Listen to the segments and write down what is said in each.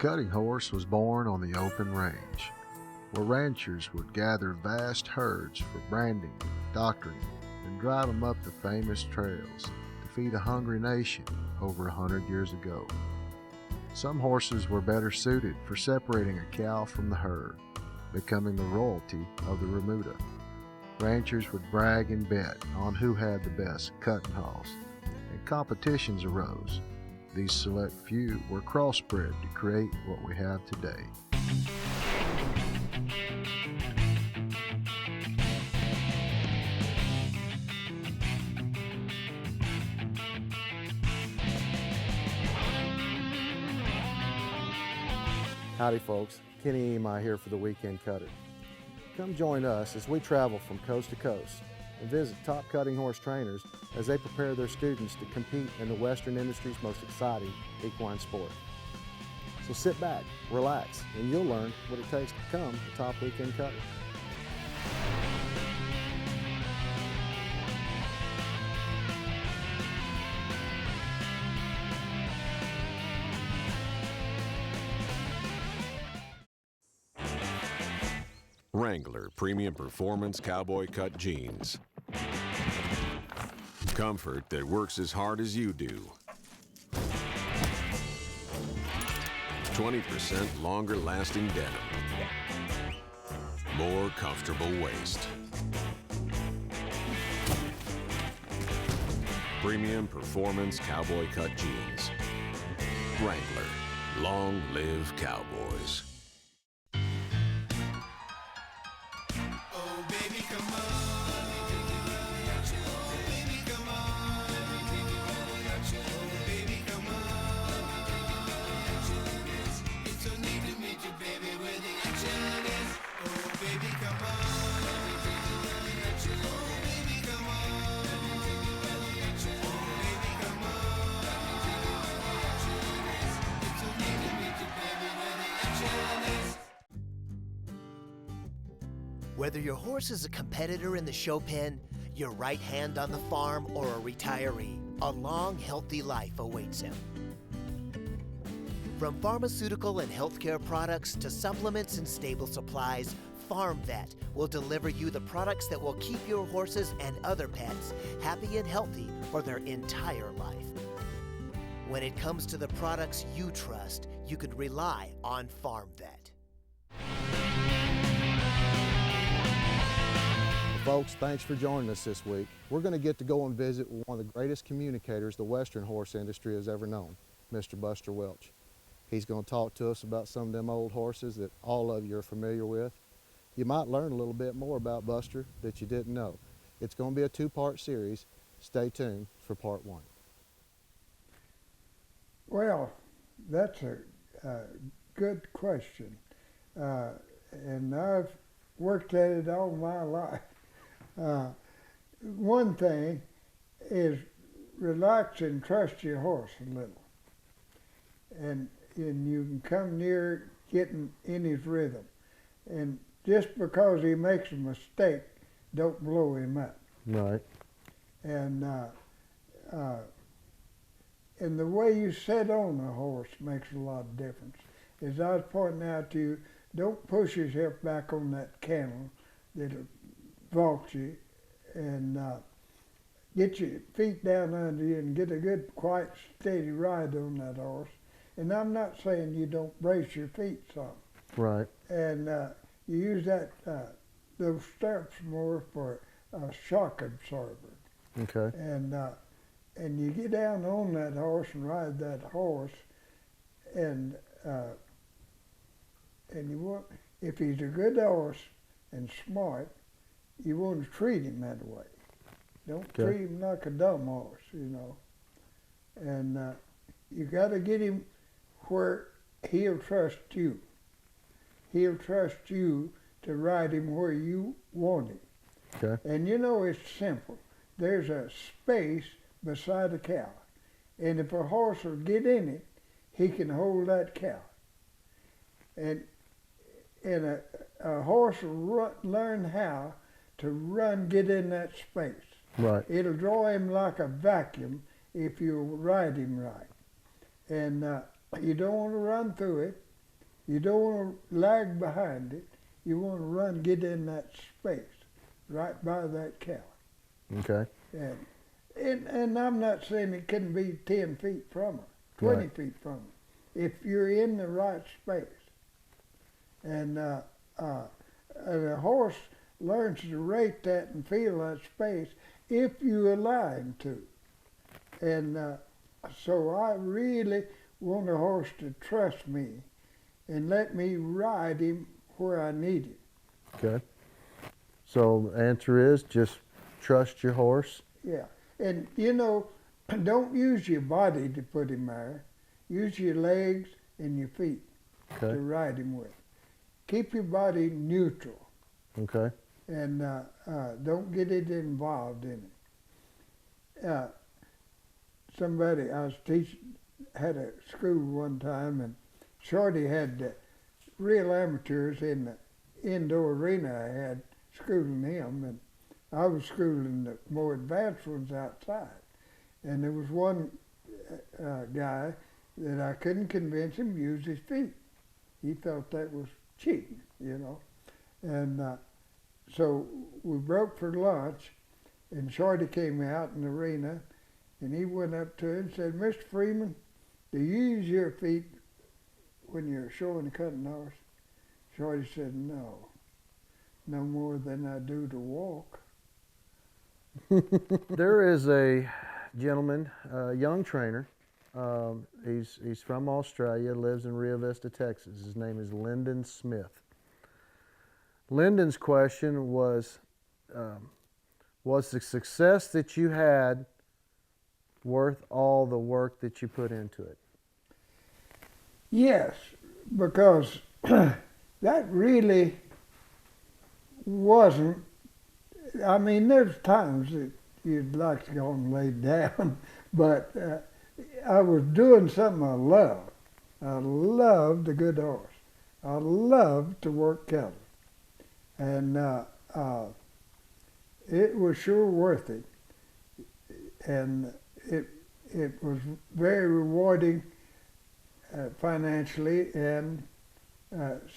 cutting horse was born on the open range, where ranchers would gather vast herds for branding, doctoring, and drive them up the famous trails to feed a hungry nation over 100 years ago. Some horses were better suited for separating a cow from the herd, becoming the royalty of the remuda. Ranchers would brag and bet on who had the best cutting hoss, and competitions arose. These select few were crossbred to create what we have today. Howdy folks, Kenny Emi here for the Weekend Cutter. Come join us as we travel from coast to coast and visit top cutting horse trainers as they prepare their students to compete in the Western industry's most exciting equine sport. So sit back, relax, and you'll learn what it takes to become a top weekend cutter. Wrangler Premium Performance Cowboy Cut Jeans. Comfort that works as hard as you do. 20% longer lasting denim. More comfortable waist. Premium Performance Cowboy Cut Jeans. Wrangler. Long live cowboys. Whether your horse is a competitor in the show pen, your right hand on the farm, or a retiree, a long, healthy life awaits him. From pharmaceutical and healthcare products to supplements and stable supplies, FarmVet will deliver you the products that will keep your horses and other pets happy and healthy for their entire life. When it comes to the products you trust, you can rely on FarmVet. Folks, thanks for joining us this week. We're going to get to go and visit one of the greatest communicators the Western horse industry has ever known, Mr. Buster Welch. He's going to talk to us about some of them old horses that all of you are familiar with. You might learn a little bit more about Buster that you didn't know. It's going to be a two-part series. Stay tuned for part one. Well, that's a good question. And I've worked at it all my life. One thing is relax and trust your horse a little. And you can come near getting in his rhythm. And just because he makes a mistake, don't blow him up. Right. And the way you sit on a horse makes a lot of difference. As I was pointing out to you, don't push yourself back on that cantle that'll vault you, and get your feet down under you and get a good, quiet, steady ride on that horse. And I'm not saying you don't brace your feet some. Right. And you use that those stirrups more for a shock absorber. Okay. And you get down on that horse and ride that horse, and you want, if he's a good horse and smart, you want to treat him that way. Don't treat him like a dumb horse, you know. And you got to get him where he'll trust you. He'll trust you to ride him where you want him. Okay. And you know, it's simple. There's a space beside a cow. And if a horse will get in it, he can hold that cow. And a horse will learn how to get in that space. Right. It'll draw him like a vacuum if you ride him right. And you don't want to run through it. You don't want to lag behind it. You want to run, get in that space, right by that cow. Okay. And I'm not saying it couldn't be 10 feet from her, 20 Right. feet from her, if you're in the right space. And a horse learns to rate that and feel that space if you allow him to. And so I really want a horse to trust me and let me ride him where I need him. Okay. So answer is just trust your horse. Yeah. And you know, don't use your body to put him there. Use your legs and your feet Okay. to ride him with. Keep your body neutral Okay. and don't get it involved in it. Somebody I was teaching had a school one time, and Shorty had real amateurs in the indoor arena. I had schooling him, and I was schooling the more advanced ones outside. And there was one guy that I couldn't convince him to use his feet. He felt that was cheating, you know. And so we broke for lunch, and Shorty came out in the arena, and he went up to him and said, "Mr. Freeman, do you use your feet when you're showing a cutting horse?" Shorty said, "No, no more than I do to walk." There is a gentleman, a young trainer. He's from Australia, lives in Rio Vista, Texas. His name is Lyndon Smith. Lyndon's question was the success that you had worth all the work that you put into it? Yes, because that really wasn't. I mean, there's times that you'd like to go and lay down, but I was doing something I loved. I loved a good horse. I loved to work cattle, and it was sure worth it. And it was very rewarding financially and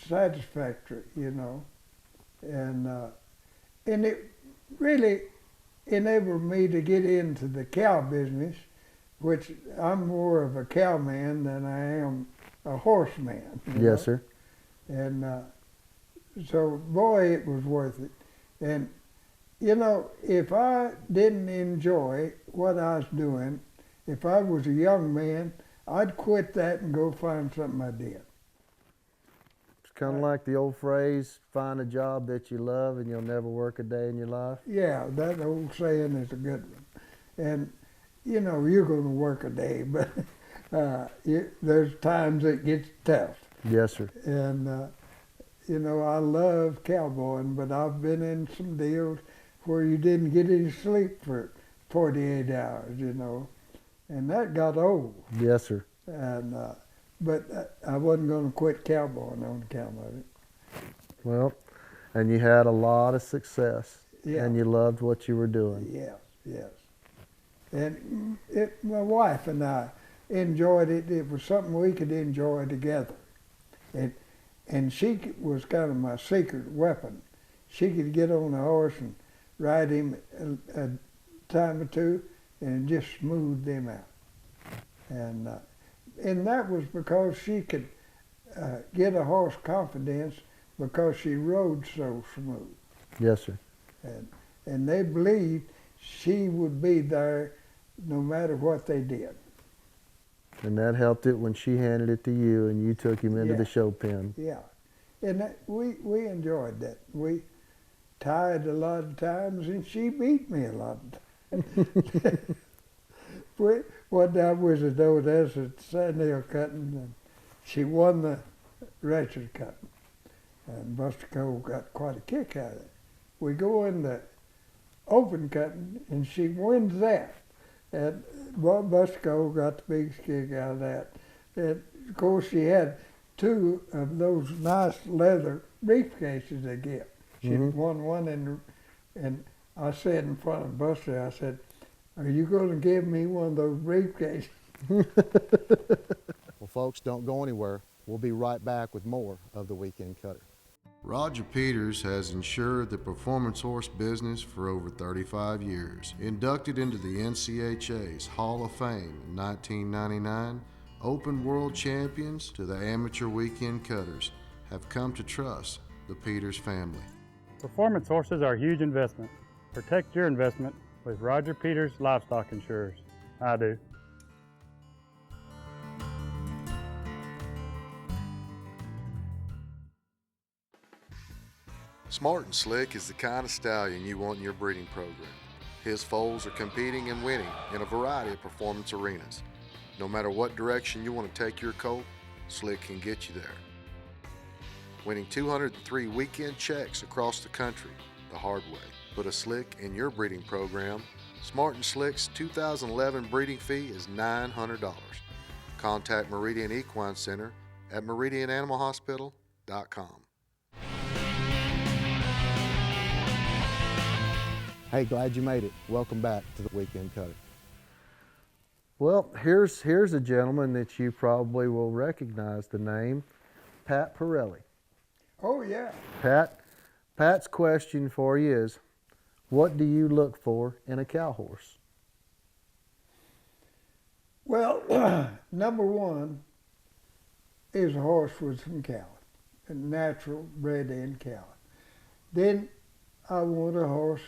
satisfactory, you know, and it really enabled me to get into the cow business, which I'm more of a cow man than I am a horse man. You know? Yes, sir. And so, boy, it was worth it. And, you know, if I didn't enjoy what I was doing, if I was a young man, I'd quit that and go find something I did. It's kind of like the old phrase, find a job that you love and you'll never work a day in your life. Yeah, that old saying is a good one. And, you know, you're going to work a day, but there's times it gets tough. Yes, sir. And, you know, I love cowboying, but I've been in some deals where you didn't get any sleep for 48 hours, you know, and that got old. Yes, sir. And but I wasn't going to quit cowboying on account of it. Well, and you had a lot of success, Yeah. and you loved what you were doing. Yes, yes. And my wife and I enjoyed it. It was something we could enjoy together. And she was kind of my secret weapon. She could get on a horse and ride him a time or two and just smooth him out. And that was because she could get a horse confidence because she rode so smooth. Yes, sir. And they believed she would be there no matter what they did. And that helped it when she handed it to you and you took him into Yeah. the show pen. Yeah. And we enjoyed that. We tied a lot of times and she beat me a lot of times. One time was at Odessa at Sandhill Cutting, and she won the Richard Cutting. And Buster Cole got quite a kick out of it. We go in the open cutting and she wins that. And Buster Cole got the biggest kick out of that. And of course she had two of those nice leather briefcases they get. She won one and I said in front of Buster, I said, "Are you going to give me one of those briefcases?" Well, folks, don't go anywhere. We'll be right back with more of the Weekend Cutter. Roger Peters has ensured the performance horse business for over 35 years. Inducted into the NCHA's Hall of Fame in 1999, Open World Champions to the Amateur Weekend Cutters have come to trust the Peters family. Performance horses are a huge investment. Protect your investment with Roger Peters Livestock Insurers. I do. Smart and Slick is the kind of stallion you want in your breeding program. His foals are competing and winning in a variety of performance arenas. No matter what direction you want to take your colt, Slick can get you there. Winning 203 weekend checks across the country the hard way. Put a Slick in your breeding program. Smart and Slick's 2011 breeding fee is $900. Contact Meridian Equine Center at meridiananimalhospital.com. Hey, glad you made it. Welcome back to the Weekend Cutter. Well, here's a gentleman that you probably will recognize the name, Pat Pirelli. Oh, yeah. Pat's question for you is, what do you look for in a cow horse? Well, number one is a horse with some talent, a natural bred-in talent. Then I want a horse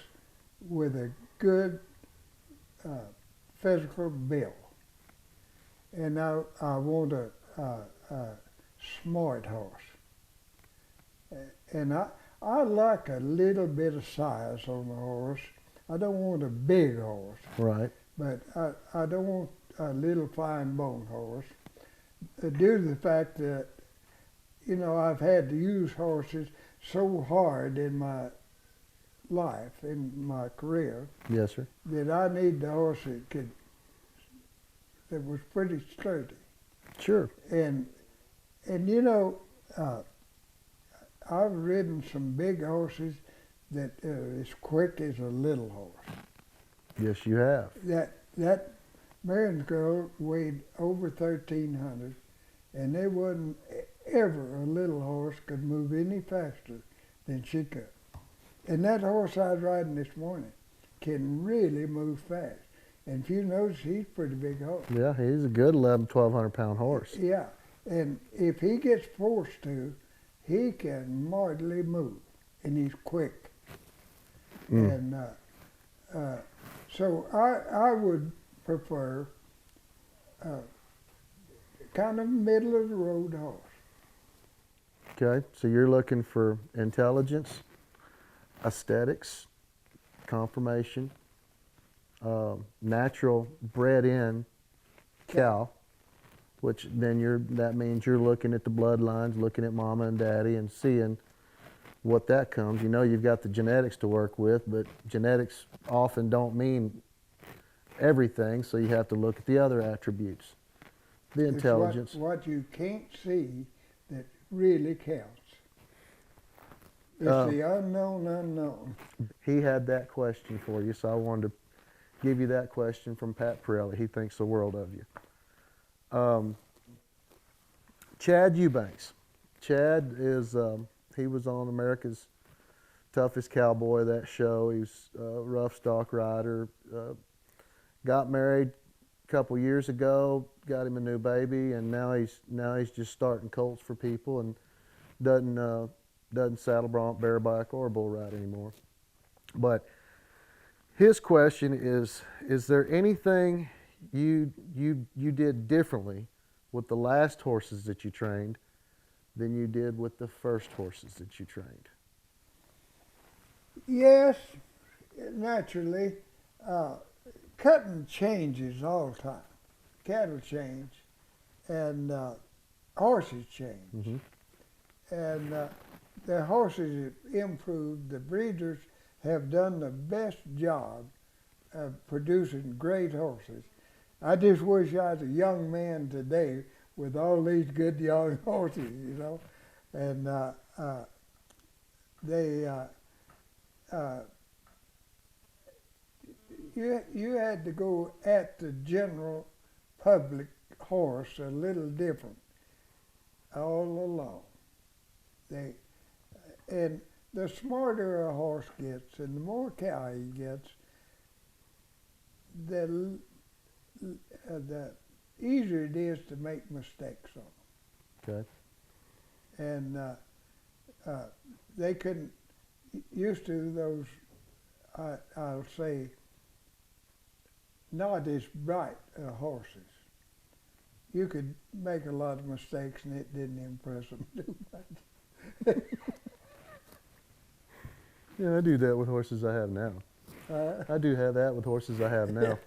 with a good physical build. And I want a smart horse. And I like a little bit of size on the horse. I don't want a big horse. Right. But I don't want a little fine bone horse. Due to the fact that, you know, I've had to use horses so hard in my life, in my career, Yes, sir. that I need the horse that was pretty sturdy. Sure. And you know, I've ridden some big horses that are as quick as a little horse. Yes, you have. That Marion's girl weighed over 1,300, and there wasn't ever a little horse could move any faster than she could. And that horse I was riding this morning can really move fast. And if you notice, he's a pretty big horse. Yeah, he's a good 1,200 pound horse. Yeah, and if he gets forced to, he can mortally move, and he's quick. And so I would prefer kind of middle of the road horse. Okay, so you're looking for intelligence, aesthetics, conformation, natural bred-in cow, which then that means you're looking at the bloodlines, looking at mama and daddy, and seeing what that comes. You know you've got the genetics to work with, but genetics often don't mean everything, so you have to look at the other attributes. The intelligence. It's what you can't see that really counts. It's the unknown. He had that question for you, so I wanted to give you that question from Pat Pirelli. He thinks the world of you. Chad Eubanks. Chad is, he was on America's Toughest Cowboy, that show. He was a rough stock rider. Got married a couple years ago, got him a new baby, and now he's just starting colts for people and doesn't saddle bronc, bareback, or bull ride anymore. But his question is there anything you did differently with the last horses that you trained than you did with the first horses that you trained? Yes, naturally. Cutting changes all the time. Cattle change, and horses change. Mm-hmm. And the horses have improved. The breeders have done the best job of producing great horses. I just wish I was a young man today with all these good young horses, you know. And you had to go at the general public horse a little different. all along. And the smarter a horse gets and the more cow he gets, the easier it is to make mistakes on. Okay. And they couldn't, used to those, I'll say, not as bright horses. You could make a lot of mistakes and it didn't impress them too much. Yeah, I do that with horses I have now. I do have that with horses I have now.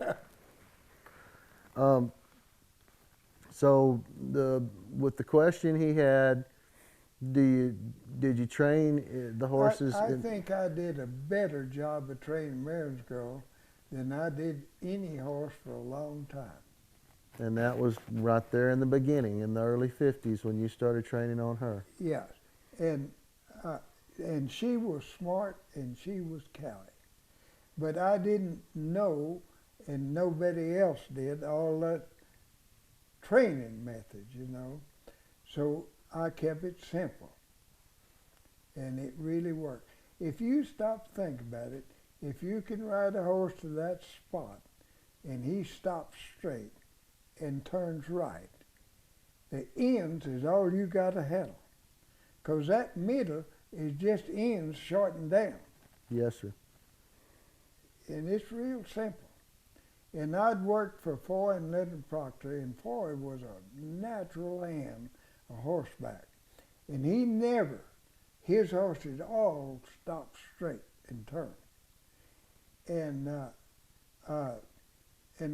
So with the question he had, did you train the horses? I think I did a better job of training Mary's Girl than I did any horse for a long time. And that was right there in the beginning, in the early 50s when you started training on her. Yes, and she was smart and she was cowy. But I didn't know, and nobody else did, all that training methods, you know. So I kept it simple. And it really worked. If you stop to think about it, if you can ride a horse to that spot and he stops straight and turns right, the ends is all you got to handle. Because that middle is just ends shortened down. Yes, sir. And it's real simple. And I'd worked for Foy and Lyndon Proctor, and Foy was a natural hand, a horseback. And he never, his horses all stopped straight and turned. And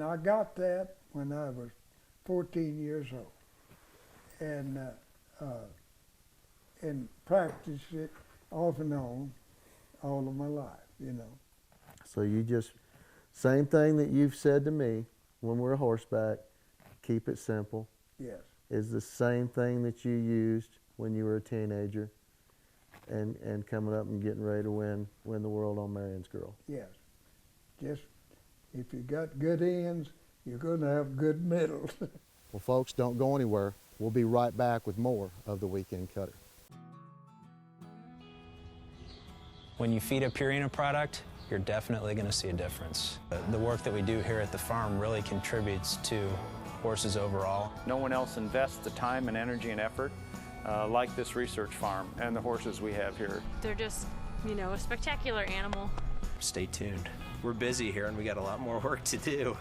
I got that when I was 14 years old. And practiced it off and on all of my life, you know. So you just, same thing that you've said to me when we're horseback, keep it simple, Yes. is the same thing that you used when you were a teenager and coming up and getting ready to win the world on Marion's Girl. Yes. Just, if you got good ends, you're going to have good middles. Well, folks, don't go anywhere. We'll be right back with more of the Weekend Cutter. When you feed a Purina product, you're definitely going to see a difference. The work that we do here at the farm really contributes to horses overall. No one else invests the time and energy and effort like this research farm and the horses we have here. They're just, you know, a spectacular animal. Stay tuned. We're busy here and we got a lot more work to do.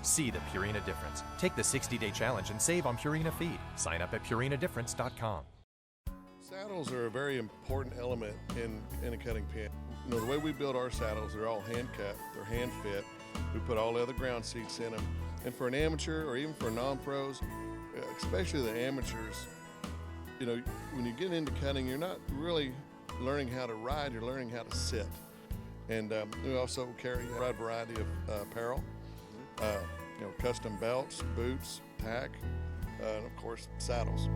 See the Purina difference. Take the 60-day challenge and save on Purina feed. Sign up at purinadifference.com. Saddles are a very important element in a cutting pen. You know, the way we build our saddles, they're all hand cut, they're hand fit. We put all the other ground seats in them. And for an amateur or even for non-pros, especially the amateurs, you know, when you get into cutting, you're not really learning how to ride, you're learning how to sit. And we also carry a wide variety of apparel, you know, custom belts, boots, tack, and of course, saddles.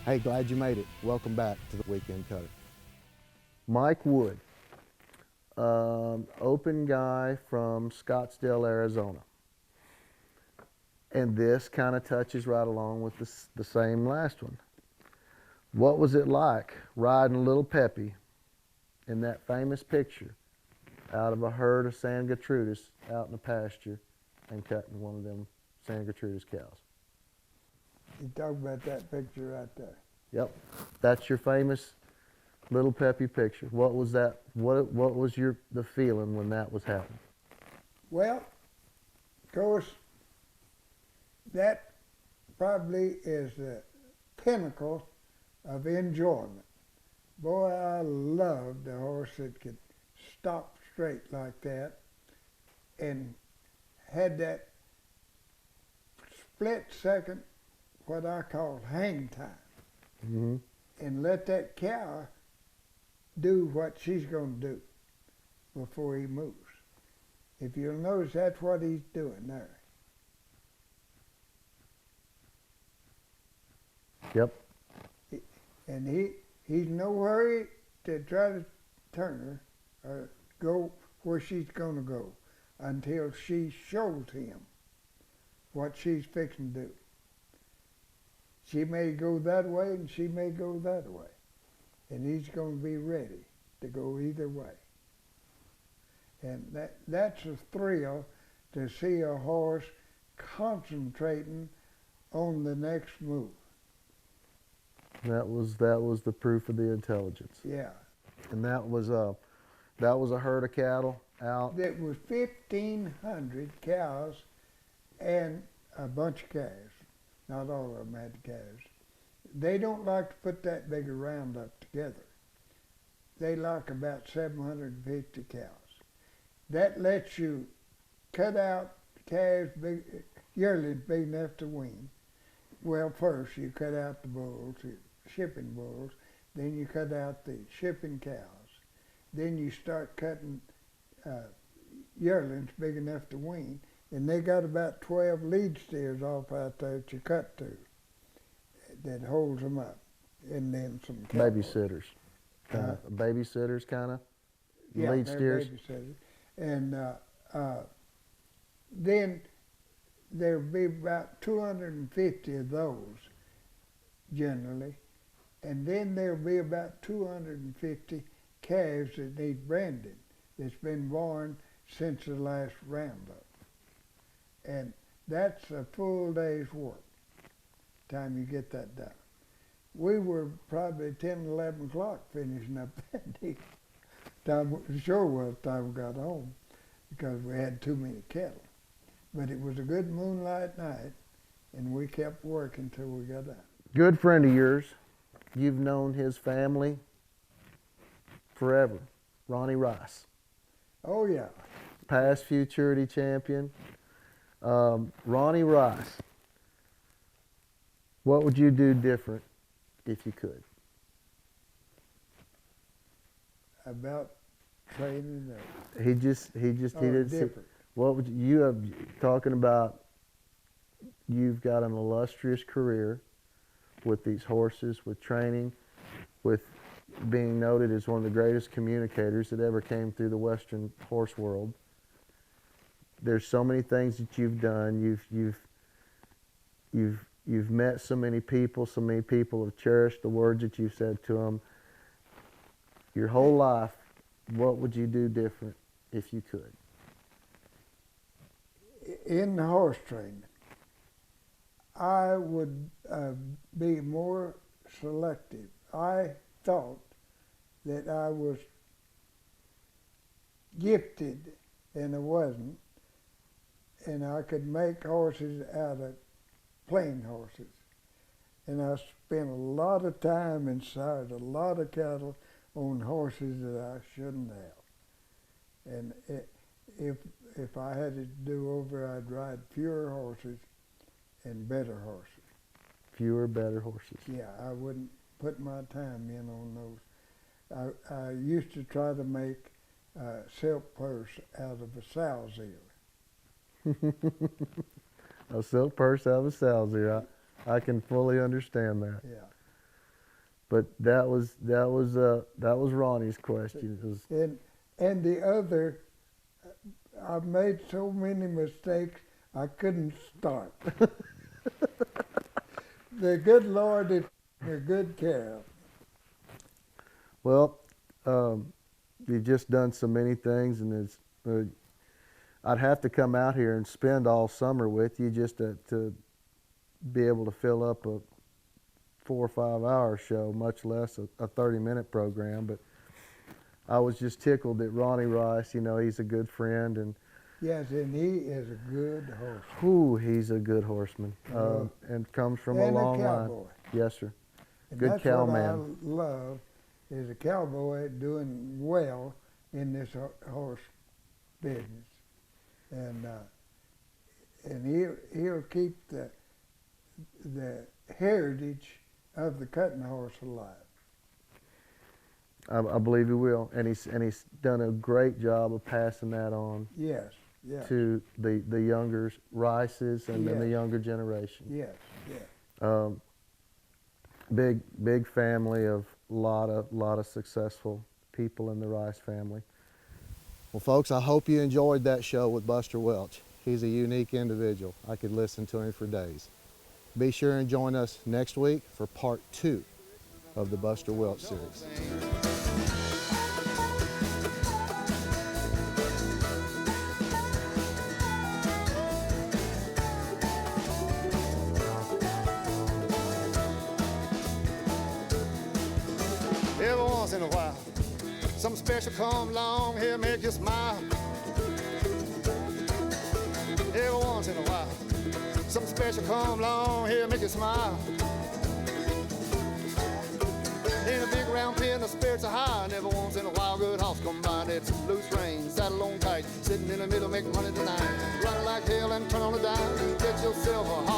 Hey, glad you made it. Welcome back to the Weekend Cutter. Mike Wood, open guy from Scottsdale, Arizona. And this kind of touches right along with the same last one. What was it like riding Little Peppy in that famous picture out of a herd of San Gertrudis out in the pasture and cutting one of them San Gertrudis cows? You talk about that picture right there. Yep, that's your famous Little Peppy picture. What was that? What was the feeling when that was happening? Well, of course, that probably is the pinnacle of enjoyment. Boy, I loved a horse that could stop straight like that and had that split second, what I call hang time. Mm-hmm. And let that cow do what she's going to do before he moves. If you'll notice, that's what he's doing there. Yep. And he's no hurry to try to turn her or go where she's going to go. until she shows him what she's fixing to do. She may go that way and she may go that way. And he's going to be ready to go either way. And that's a thrill to see a horse concentrating on the next move. That was the proof of the intelligence. Yeah. And that was a herd of cattle out. There was 1,500 cows and a bunch of calves. Not all of them had calves. They don't like to put that big a roundup together. They like about 750 cows. That lets you cut out calves, yearlings big enough to wean. Well, first you cut out the bulls, the shipping bulls, then you cut out the shipping cows. Then you start cutting yearlings big enough to wean, and they got about 12 lead steers off out there that you cut to that holds them up, and then some babysitters. Babysitters, kind of? Yeah, lead they're steers? babysitters. And then there'll be about 250 of those, generally. And then there'll be about 250 calves that need branding that's been born since the last roundup. And that's a full day's work, time you get that done. We were probably 10, 11 o'clock finishing up that deal. Sure was time we got home, because we had too many cattle. But it was a good moonlight night, and we kept working till we got out. Good friend of yours. You've known his family forever. Ronnie Rice. Oh, yeah. Past futurity champion. Ronnie Rice. What would you do different if you could? About training He did. Different. What would you have talking about? You've got an illustrious career with these horses, with training, with being noted as one of the greatest communicators that ever came through the Western horse world. There's so many things that you've done. You've met so many people. So many people have cherished the words that you've said to them. Your whole life, what would you do different if you could? In the horse training, I would be more selective. I thought that I was gifted, and I wasn't, and I could make horses out of plain horses. And I spent a lot of time inside a lot of cattle on horses that I shouldn't have. And if I had to do over, I'd ride fewer horses and better horses. Fewer, better horses. Yeah, I wouldn't put my time in on those. I used to try to make silk purse out of a sow's ear. A silk purse out of a sow's ear. I can fully understand that. Yeah. But that was Ronnie's question. And the other, I've made so many mistakes, I couldn't start. The good Lord is a good care of. Well, you've just done so many things, and I'd have to come out here and spend all summer with you just to be able to fill up a 4 or 5 hour show, much less a 30-minute program. But I was just tickled that Ronnie Rice, he's a good friend, and yes, and he is a good horseman. Whew, he's a good horseman, and comes from a long line. Yes, sir. And good that's cow what man. I love is a cowboy doing well in this horse business, and he'll keep the heritage of the cutting horse alive. I believe he will, and he's done a great job of passing that on. Yes, yes. To the younger Rices and then the younger generation. Yes, yes. Big family of lot of successful people in the Rice family. Well, folks, I hope you enjoyed that show with Buster Welch. He's a unique individual. I could listen to him for days. Be sure and join us next week for part 2 of the Buster Welch series. Every once in a while, something special come along here, make you smile. Every once in a while, something special come along here, make you smile. In a big round pen, the spirits are high, and every once in a while, good house come by. It's loose rein, saddle on tight, sitting in the middle, make money tonight. Run like hell and turn on the dime, get yourself a